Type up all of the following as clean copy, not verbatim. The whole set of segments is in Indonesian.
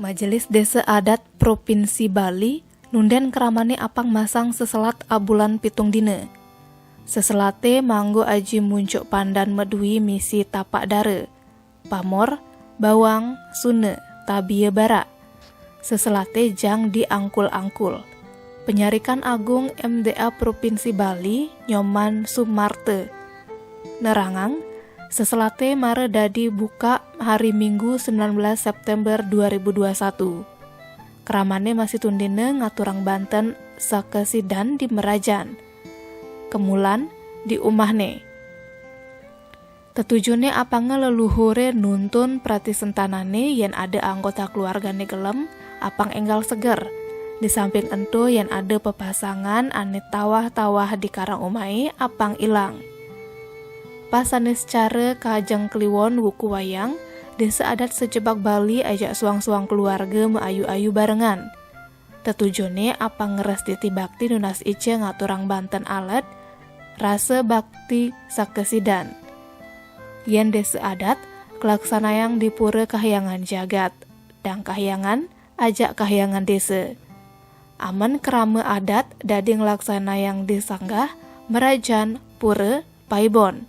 Majelis Desa Adat Provinsi Bali nunden keramane apang masang seselat abulan pitung dina. Seselate manggo aji muncuk pandan medui misi tapak dare, pamor, bawang, sune, tabie bara. Seselate jang diangkul-angkul. Penyarikan Agung MDA Provinsi Bali Nyoman Sumarte nerangang, seselate mare dadi buka hari Minggu 19 September 2021. Keramane masih tundine ngaturang Banten sakesidan di Merajan. Kemulan di umahne. Tetujune apanga leluhure nuntun pratisentanane yen ada anggota keluargane gelem apang enggal seger. Di samping ento yen ada pepasangan ane tawah-tawah di karang umai apang ilang. Pasane secara kajang kliwon wuku wayang, desa adat sejebak Bali ajak suang-suang keluarga meayu-ayu barengan. Tetujune apang ngerestiti bakti nunas ice ngaturang Banten alet, rasa bakti sakesidan. Yen desa adat, kelaksanayang di pura kahyangan jagat, dan kahyangan ajak kahyangan desa. Aman kerama adat dadi ngelaksanayang disanggah, merajan, pura, paibon.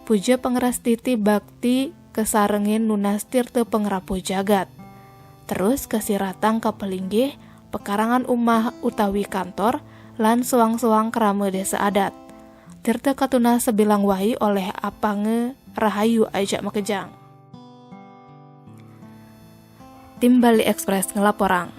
Puja pengerastiti bakti kesarengin nunas tirte pengrapo jagat. Terus kasiratang kapelinggih pekarangan umah utawi kantor lan soang-soang kerama desa adat. Tirte katuna sebilang wahi oleh apange rahayu ajak makejang. Tim Bali Express ngelaporang.